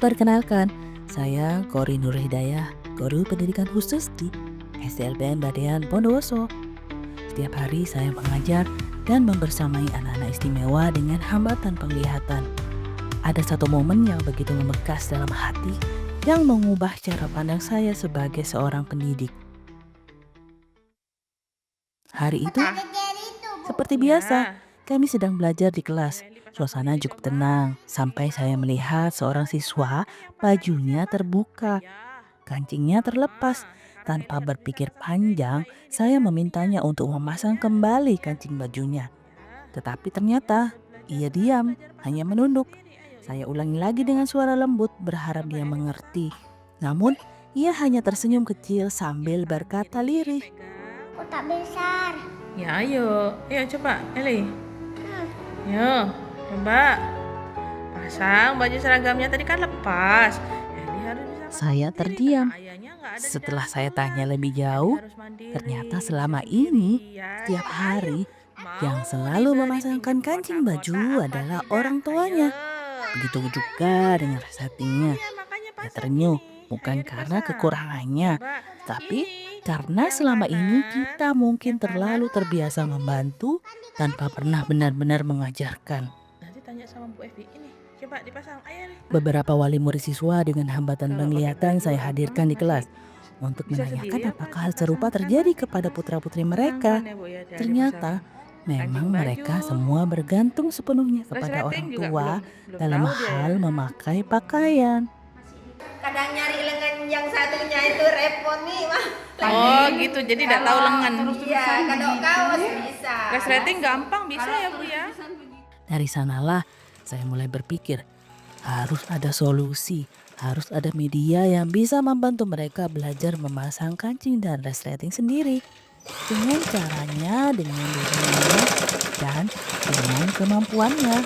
Perkenalkan, saya Kori Nur Hidayah, Guru Pendidikan Khusus di SDLPN Badean Bondowoso. Setiap hari saya mengajar dan membersamai anak-anak istimewa dengan hambatan penglihatan. Ada satu momen yang begitu membekas dalam hati yang mengubah cara pandang saya sebagai seorang pendidik. Hari itu, seperti biasa, Ya, kami sedang belajar di kelas. boleh dipasang Suasana sendiri cukup coba. tenang sampai saya melihat seorang siswa bajunya terbuka, Ayah, kancingnya terlepas. Mama, sekarang Eli Tanpa harus bisa berpikir pasang baju yang panjang, kayak gini saya biar rapi memintanya ya. untuk memasang Ya, kembali ya, kancing bajunya. ya. Tetapi Yuk ternyata ikut belajar ia sana, diam, belajar pasang hanya baju menunduk. sendiri. Ayo Saya ikut. ulangi lagi dengan suara lembut, berharap Coba dia Eli pasang. mengerti. Namun, ia hanya tersenyum kecil Ya, sambil tangan berkata kiri lirih. pegang. Kotak besar. Ya, ayo. Ayo coba, Eli. Yuk, coba. Pasang baju seragamnya tadi kan lepas. Eli harus bisa pasang Saya sendiri karena terdiam. ayahnya nggak ada di Setelah dalam saya tanya kelas. lebih Eli jauh, harus mandiri, ternyata bisa selama ini, sendiri ya. setiap Coba ayo. hari, yang Mau selalu diberi memasangkan pinjem kancing kotak-kotak baju apa adalah tidak? orang Ayo. tuanya. Begitu juga dengan resletingnya. Iya, makanya Ia pasang terenyuh, ini. Ayo bukan karena dipasang. kekurangannya, Coba tapi ini karena yang selama ini kanan, kita mungkin yang kanan. terlalu terbiasa membantu tanpa pernah benar-benar mengajarkan. Nanti tanya sama Bu Evi ini. Coba dipasang. Ayo nih. Beberapa wali murid siswa dengan hambatan Kalau pakai penglihatan baju saya abang hadirkan di masih kelas untuk bisa sendiri menanyakan apa apakah hal dipasang serupa terjadi kanvasnya kepada dipasang. putra-putri Pasangkan mereka. ya Bu ya, ada dipasang. Ternyata Kancing memang baju, mereka semua bergantung sepenuhnya kepada resleting orang juga belum tua belum dalam tahu dia ya. hal memakai pakaian. Kadang nyari lengan yang satunya itu repot nih, Mah. Oh gitu, jadi tidak tahu lengan. Iya, kalau kaos bisa. Resleting gampang bisa ya Bu ya. Dari sanalah saya mulai berpikir, harus ada solusi, harus ada media yang bisa membantu mereka belajar memasang kancing dan resleting sendiri. Dengan caranya, dengan dirinya, dan dengan kemampuannya.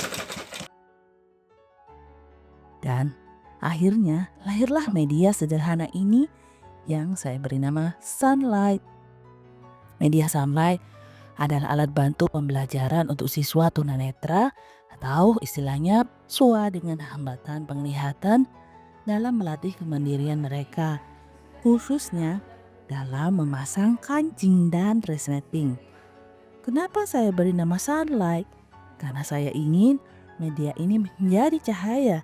Dan akhirnya lahirlah media sederhana ini yang saya beri nama Sunlight. Media Sunlight adalah alat bantu pembelajaran untuk siswa tunanetra atau istilahnya SUA dengan hambatan penglihatan dalam melatih kemandirian mereka, khususnya dalam memasang kancing dan resleting. Kenapa saya beri nama Sunlight? Karena saya ingin media ini menjadi cahaya.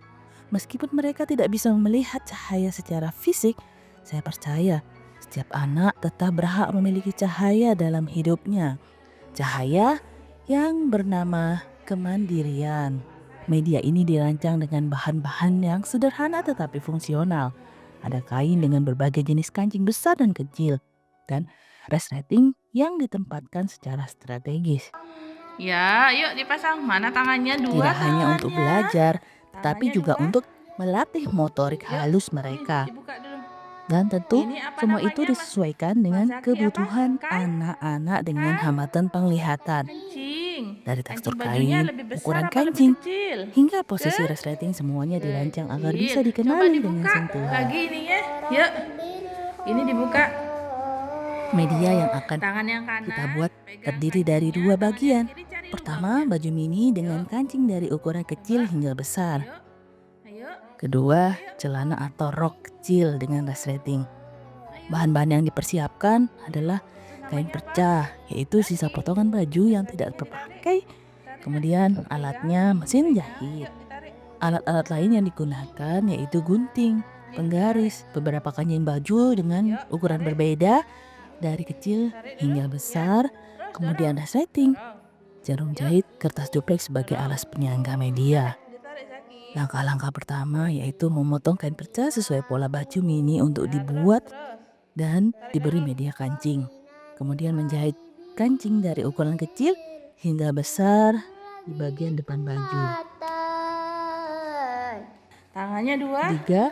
Meskipun mereka tidak bisa melihat cahaya secara fisik, saya percaya setiap anak tetap berhak memiliki cahaya dalam hidupnya. Cahaya yang bernama kemandirian. Media ini dirancang dengan bahan-bahan yang sederhana tetapi fungsional. Ada kain dengan berbagai jenis kancing besar dan kecil, dan resleting yang ditempatkan secara strategis. Ya, yuk dipasang. Mana tangannya? Dua Tidak hanya untuk tangannya. belajar, tetapi Tangannya juga dua. untuk melatih motorik Yuk, halus ini mereka. dibuka dulu. Dan tentu Ini apa semua itu namanya, disesuaikan dengan Zaki? Apa? kebutuhan Kan? anak-anak dengan Kan? hambatan penglihatan. Kancing. Dari Kancing tekstur bajunya kain, lebih besar ukuran apa lebih kancing, kecil? hingga posisi resleting semuanya dirancang agar bisa Kecil. Coba dikenali dengan dibuka sentuhan. lagi ininya. Yuk. Ini dibuka. Media yang akan Tangan yang kanan kita buat pegang terdiri dari kancingnya, dua tangan yang bagian. kiri cari Pertama, lubangnya. baju mini dengan kancing dari ukuran kecil hingga besar. Ayo. Ayo. Kedua, celana atau rok kecil dengan resleting. Bahan-bahan yang dipersiapkan adalah kain perca, yaitu sisa potongan baju yang tidak terpakai. Kemudian alatnya mesin jahit. Alat-alat lain yang digunakan yaitu gunting, penggaris, beberapa kancing baju dengan ukuran berbeda dari kecil hingga besar, kemudian resleting, jarum jahit, kertas dupleks sebagai alas penyangga media. Langkah-langkah pertama yaitu memotong kain perca sesuai pola baju mini untuk dibuat dan diberi media kancing. Kemudian menjahit kancing dari ukuran kecil hingga besar di bagian depan baju. Tangannya dua. Ketiga,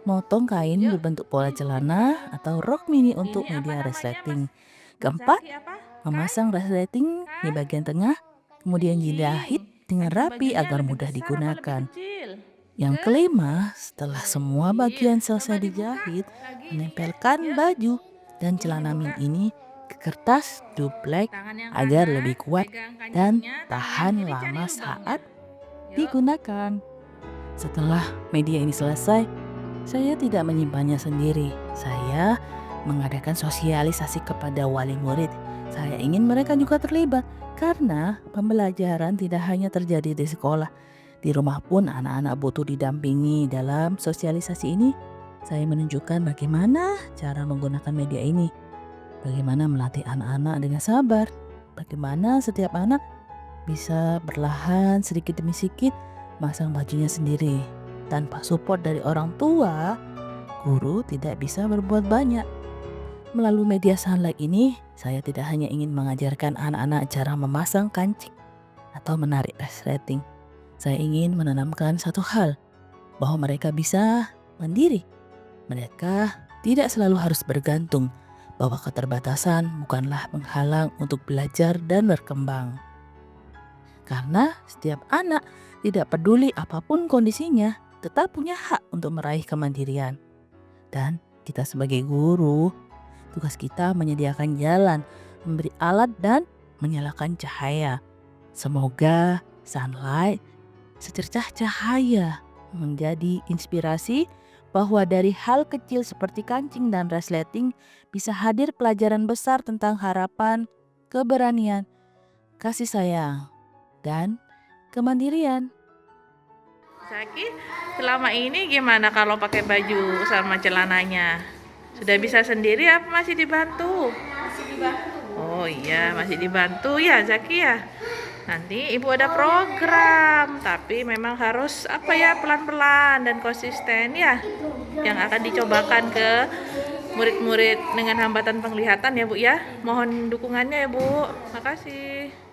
motong kain berbentuk pola celana atau rok mini untuk Ini apa media namanya, resleting. Mas Keempat, Zaki? Apa? memasang resleting di bagian tengah, kemudian dijahit dengan Kancing rapi bajunya agar lebih mudah besar apa lebih digunakan. kecil? Yang kelima, setelah semua bagian selesai Coba dibuka dijahit, lagi. menempelkan Yuk. baju dan Ini celana min dibuka. ini ke kertas duplek Tangan yang agar kanan lebih kuat pegang dan kancingnya, tangan yang tahan kiri cari lama lubangnya. saat Yuk. digunakan. Setelah media ini selesai, saya tidak menyimpannya sendiri. Saya mengadakan sosialisasi kepada wali murid. Saya ingin mereka juga terlibat karena pembelajaran tidak hanya terjadi di sekolah. Di rumah pun anak-anak butuh didampingi. Dalam sosialisasi ini, saya menunjukkan bagaimana cara menggunakan media ini. Bagaimana melatih anak-anak dengan sabar. Bagaimana setiap anak bisa perlahan sedikit demi sedikit masang bajunya sendiri. Tanpa support dari orang tua, guru tidak bisa berbuat banyak. Melalui media Sunlight ini, saya tidak hanya ingin mengajarkan anak-anak cara memasang kancing atau menarik resleting. Saya ingin menanamkan satu hal, bahwa mereka bisa mandiri. Mereka tidak selalu harus bergantung, bahwa keterbatasan bukanlah penghalang untuk belajar dan berkembang. Karena setiap anak, tidak peduli apapun kondisinya, tetap punya hak untuk meraih kemandirian. Dan kita sebagai guru, tugas kita menyediakan jalan, memberi alat dan menyalakan cahaya. Semoga Sunlight secercah cahaya menjadi inspirasi bahwa dari hal kecil seperti kancing dan resleting bisa hadir pelajaran besar tentang harapan, keberanian, kasih sayang, dan kemandirian. Zaki, selama ini gimana kalau pakai baju sama celananya? Sudah bisa sendiri apa masih dibantu? Masih dibantu. Oh iya, masih dibantu ya Zaki ya. Nanti ibu ada program, tapi memang harus pelan-pelan dan konsisten ya. Yang akan dicobakan ke murid-murid dengan hambatan penglihatan ya Bu ya. Mohon dukungannya ya Bu. Makasih.